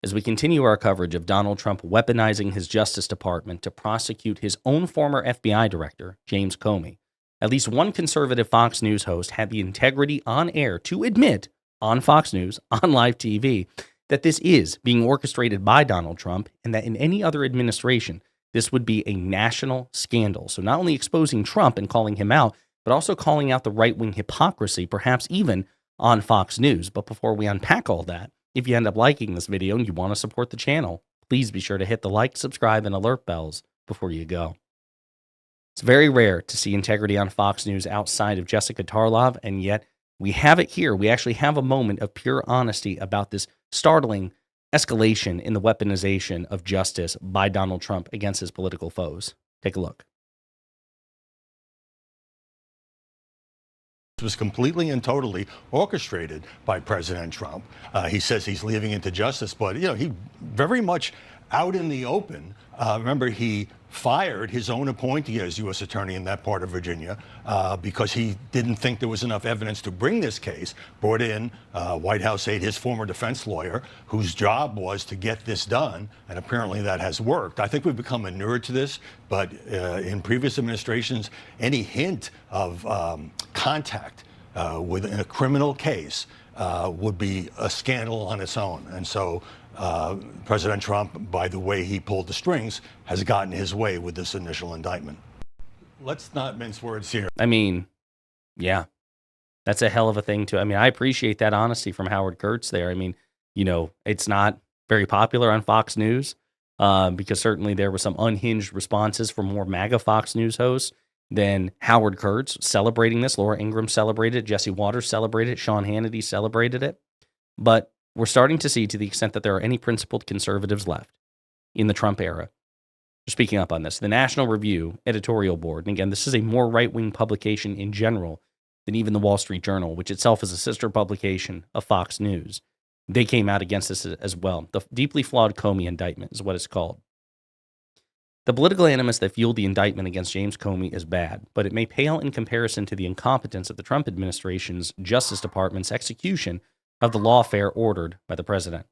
as we continue our coverage of Donald Trump weaponizing his Justice Department to prosecute his own former FBI director, James Comey. At least one conservative Fox News host had the integrity on air to admit on Fox News, on live TV, that this is being orchestrated by Donald Trump and that in any other administration, this would be a national scandal. So not only exposing Trump and calling him out, but also calling out the right-wing hypocrisy, perhaps even on Fox News. But before we unpack all that, if you end up liking this video and you want to support the channel, please be sure to hit the like, subscribe, and alert bells before you go. It's very rare to see integrity on Fox News outside of Jessica Tarlov, and yet we have it here. We actually have a moment of pure honesty about this startling escalation in the weaponization of justice by Donald Trump against his political foes. Take a look. Was completely and totally orchestrated by President Trump. He says he's leaving it to justice, but he very much out in the open. Remember, he fired his own appointee as U.S. attorney in that part of Virginia because he didn't think there was enough evidence to bring this case. Brought in White House aide, his former defense lawyer, whose job was to get this done, and apparently that has worked. I think we've become inured to this, but in previous administrations, any hint of contact within a criminal case would be a scandal on its own. And so President Trump, by the way he pulled the strings, has gotten his way with this initial indictment. Let's not mince words here. I mean, yeah, that's a hell of a thing to, I appreciate that honesty from Howard Kurtz there. It's not very popular on Fox News because certainly there were some unhinged responses from more MAGA Fox News hosts than Howard Kurtz celebrating this. Laura Ingraham celebrated it. Jesse Waters celebrated it. Sean Hannity celebrated it. But we're starting to see, to the extent that there are any principled conservatives left in the Trump era, speaking up on this, the National Review editorial board, and again, this is a more right-wing publication in general than even the Wall Street Journal, which itself is a sister publication of Fox News. They came out against this as well. The deeply flawed Comey indictment is what it's called. The political animus that fueled the indictment against James Comey is bad, but it may pale in comparison to the incompetence of the Trump administration's Justice Department's execution of the lawfare ordered by the president.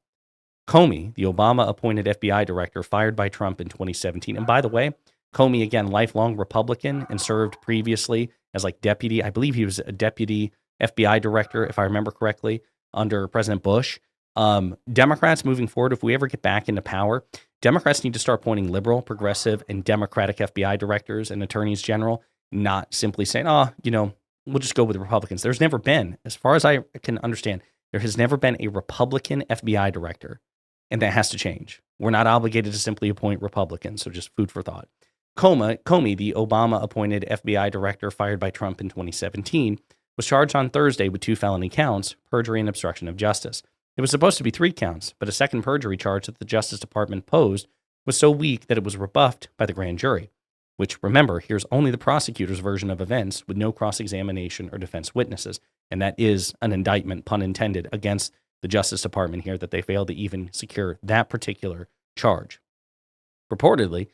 Comey, the Obama-appointed FBI director fired by Trump in 2017, and by the way, Comey, again, lifelong Republican and served previously as deputy, I believe he was a deputy FBI director, if I remember correctly, under President Bush. Democrats moving forward, if we ever get back into power, Democrats need to start appointing liberal, progressive, and Democratic FBI directors and attorneys general, not simply saying, we'll just go with the Republicans. There's never been, as far as I can understand, there has never been a Republican FBI director, and that has to change. We're not obligated to simply appoint Republicans, so just food for thought. Comey, the Obama-appointed FBI director fired by Trump in 2017, was charged on Thursday with 2 felony counts, perjury and obstruction of justice. It was supposed to be 3 counts, but a second perjury charge that the Justice Department posed was so weak that it was rebuffed by the grand jury, which, remember, here's only the prosecutor's version of events with no cross-examination or defense witnesses. And that is an indictment, pun intended, against the Justice Department here that they failed to even secure that particular charge. Reportedly,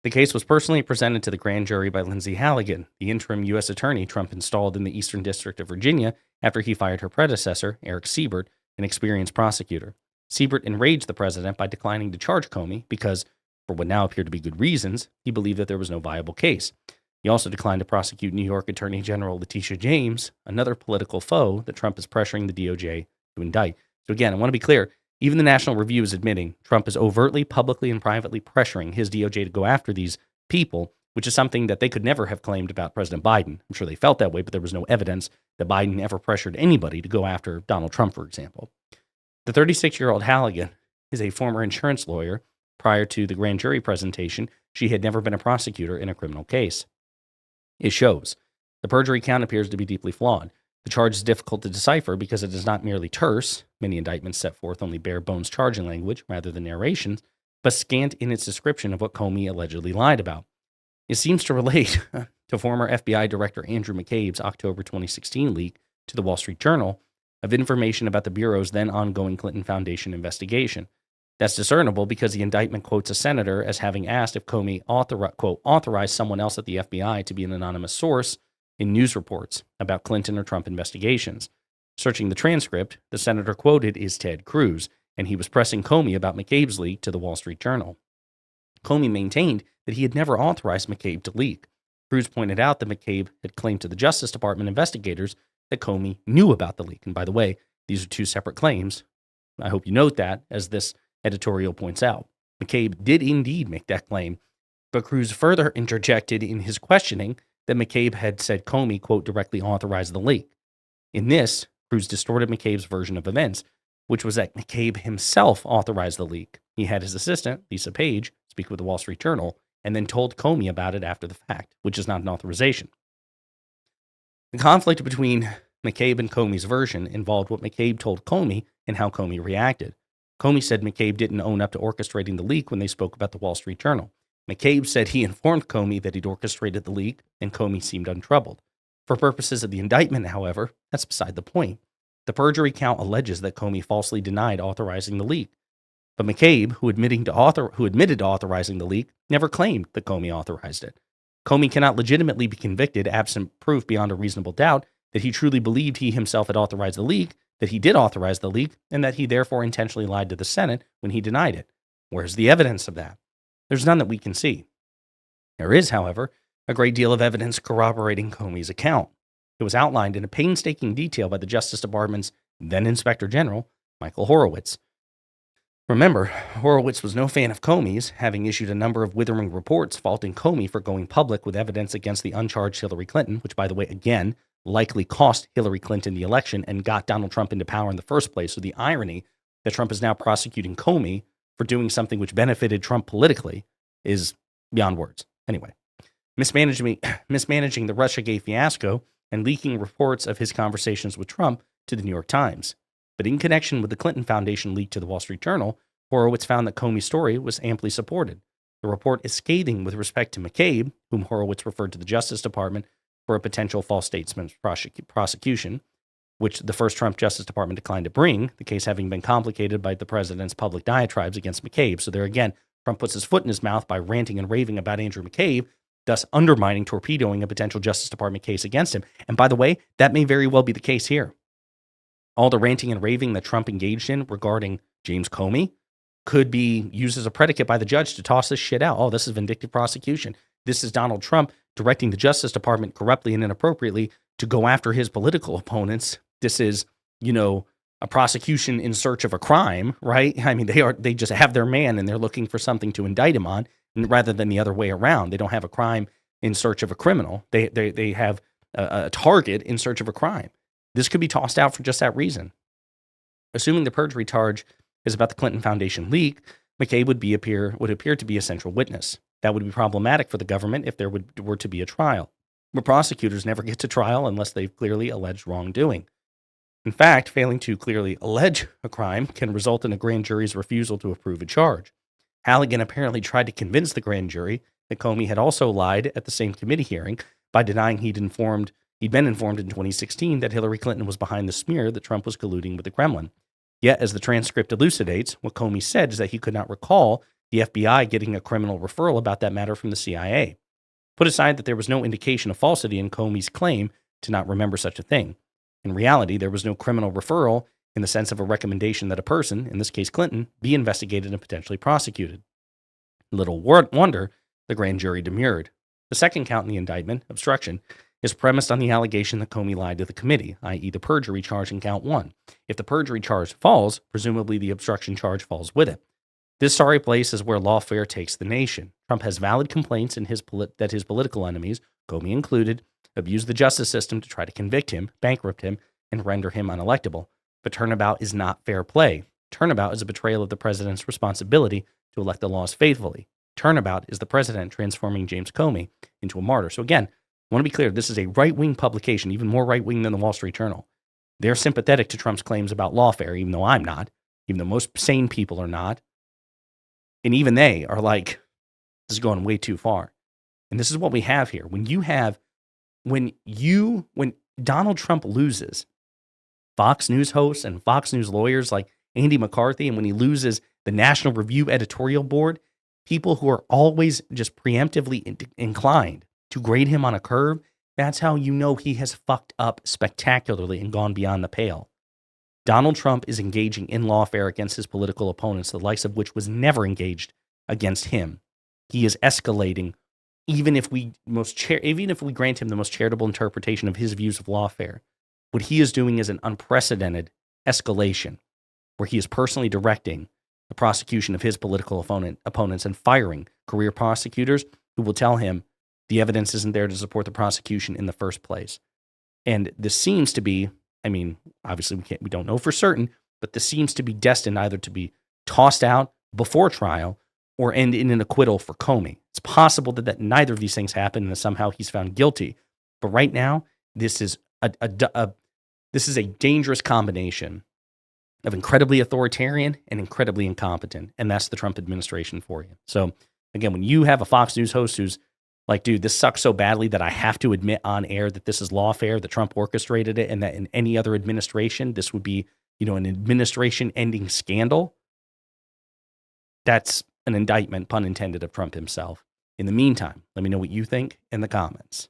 the case was personally presented to the grand jury by Lindsay Halligan, the interim U.S. attorney Trump installed in the Eastern District of Virginia after he fired her predecessor, Eric Siebert, an experienced prosecutor. Siebert enraged the president by declining to charge Comey because, for what now appear to be good reasons, he believed that there was no viable case. He also declined to prosecute New York Attorney General Letitia James, another political foe that Trump is pressuring the DOJ to indict. So again, I want to be clear, even the National Review is admitting Trump is overtly, publicly, and privately pressuring his DOJ to go after these people, which is something that they could never have claimed about President Biden. I'm sure they felt that way, but there was no evidence that Biden ever pressured anybody to go after Donald Trump, for example. The 36-year-old Halligan is a former insurance lawyer. Prior to the grand jury presentation, she had never been a prosecutor in a criminal case. It shows. The perjury count appears to be deeply flawed. The charge is difficult to decipher because it is not merely terse. Many indictments set forth only bare-bones charging language rather than narrations, but scant in its description of what Comey allegedly lied about. It seems to relate to former FBI Director Andrew McCabe's October 2016 leak to the Wall Street Journal of information about the Bureau's then ongoing Clinton Foundation investigation. That's discernible because the indictment quotes a senator as having asked if Comey authorized someone else at the FBI to be an anonymous source in news reports about Clinton or Trump investigations. Searching the transcript, the senator quoted is Ted Cruz, and he was pressing Comey about McCabe's leak to the Wall Street Journal. Comey maintained that he had never authorized McCabe to leak. Cruz pointed out that McCabe had claimed to the Justice Department investigators that Comey knew about the leak. And by the way, these are two separate claims. I hope you note that, as this editorial points out. McCabe did indeed make that claim, but Cruz further interjected in his questioning that McCabe had said Comey, quote, directly authorized the leak. In this, Cruz distorted McCabe's version of events, which was that McCabe himself authorized the leak. He had his assistant, Lisa Page, speak with the Wall Street Journal, and then told Comey about it after the fact, which is not an authorization. The conflict between McCabe and Comey's version involved what McCabe told Comey and how Comey reacted. Comey said McCabe didn't own up to orchestrating the leak when they spoke about the Wall Street Journal. McCabe said he informed Comey that he'd orchestrated the leak, and Comey seemed untroubled. For purposes of the indictment, however, that's beside the point. The perjury count alleges that Comey falsely denied authorizing the leak. But McCabe, who admitted to authorizing the leak, never claimed that Comey authorized it. Comey cannot legitimately be convicted absent proof beyond a reasonable doubt that he truly believed he himself had authorized the leak, that he did authorize the leak, and that he therefore intentionally lied to the Senate when he denied it. Where's the evidence of that? There's none that we can see. There is, however, a great deal of evidence corroborating Comey's account. It was outlined in a painstaking detail by the Justice Department's then Inspector General, Michael Horowitz. Remember, Horowitz was no fan of Comey's, having issued a number of withering reports faulting Comey for going public with evidence against the uncharged Hillary Clinton, which, by the way, again, likely cost Hillary Clinton the election and got Donald Trump into power in the first place. So the irony that Trump is now prosecuting Comey for doing something which benefited Trump politically is beyond words. Anyway, mismanaging the Russiagate fiasco and leaking reports of his conversations with Trump to the New York Times. But in connection with the Clinton Foundation leak to the Wall Street Journal, Horowitz found that Comey's story was amply supported. The report is scathing with respect to McCabe, whom Horowitz referred to the Justice Department for a potential false statement prosecution, which the first Trump Justice Department declined to bring, the case having been complicated by the president's public diatribes against McCabe. So there again, Trump puts his foot in his mouth by ranting and raving about Andrew McCabe, thus undermining, torpedoing a potential Justice Department case against him. And by the way, that may very well be the case here. All the ranting and raving that Trump engaged in regarding James Comey could be used as a predicate by the judge to toss this shit out. Oh, this is vindictive prosecution. This is Donald Trump directing the Justice Department corruptly and inappropriately to go after his political opponents. This is, a prosecution in search of a crime, right? I mean, they just have their man and they're looking for something to indict him on, rather than the other way around. They don't have a crime in search of a criminal. They have a target in search of a crime. This could be tossed out for just that reason. Assuming the perjury charge is about the Clinton Foundation leak, McCabe would appear to be a central witness. That would be problematic for the government if there were to be a trial. But prosecutors never get to trial unless they've clearly alleged wrongdoing. In fact, failing to clearly allege a crime can result in a grand jury's refusal to approve a charge. Halligan apparently tried to convince the grand jury that Comey had also lied at the same committee hearing by denying he'd been informed in 2016 that Hillary Clinton was behind the smear that Trump was colluding with the Kremlin. Yet, as the transcript elucidates, what Comey said is that he could not recall the FBI getting a criminal referral about that matter from the CIA. Put aside that there was no indication of falsity in Comey's claim to not remember such a thing. In reality, there was no criminal referral in the sense of a recommendation that a person, in this case Clinton, be investigated and potentially prosecuted. Little wonder the grand jury demurred. The second count in the indictment, obstruction, is premised on the allegation that Comey lied to the committee, i.e. the perjury charge in count one. If the perjury charge falls, presumably the obstruction charge falls with it. This sorry place is where lawfare takes the nation. Trump has valid complaints in that his political enemies, Comey included, abused the justice system to try to convict him, bankrupt him, and render him unelectable. But turnabout is not fair play. Turnabout is a betrayal of the president's responsibility to elect the laws faithfully. Turnabout is the president transforming James Comey into a martyr. So again, I want to be clear, this is a right-wing publication, even more right-wing than the Wall Street Journal. They're sympathetic to Trump's claims about lawfare, even though I'm not, even though most sane people are not. And even they are like, this is going way too far. And this is what we have here. When Donald Trump loses Fox News hosts and Fox News lawyers like Andy McCarthy, and when he loses the National Review editorial board, people who are always just preemptively inclined to grade him on a curve, that's how you know he has fucked up spectacularly and gone beyond the pale. Donald Trump is engaging in lawfare against his political opponents, the likes of which was never engaged against him. He is escalating, even if we grant him the most charitable interpretation of his views of lawfare. What he is doing is an unprecedented escalation, where he is personally directing the prosecution of his political opponents and firing career prosecutors who will tell him the evidence isn't there to support the prosecution in the first place. And this seems to be, I mean, obviously we don't know for certain, but this seems to be destined either to be tossed out before trial or end in an acquittal for Comey. It's possible that neither of these things happen and that somehow he's found guilty. But right now, this is a dangerous combination of incredibly authoritarian and incredibly incompetent. And that's the Trump administration for you. So again, when you have a Fox News host who's like, dude, this sucks so badly that I have to admit on air that this is lawfare, that Trump orchestrated it, and that in any other administration, this would be, an administration-ending scandal. That's an indictment, pun intended, of Trump himself. In the meantime, let me know what you think in the comments.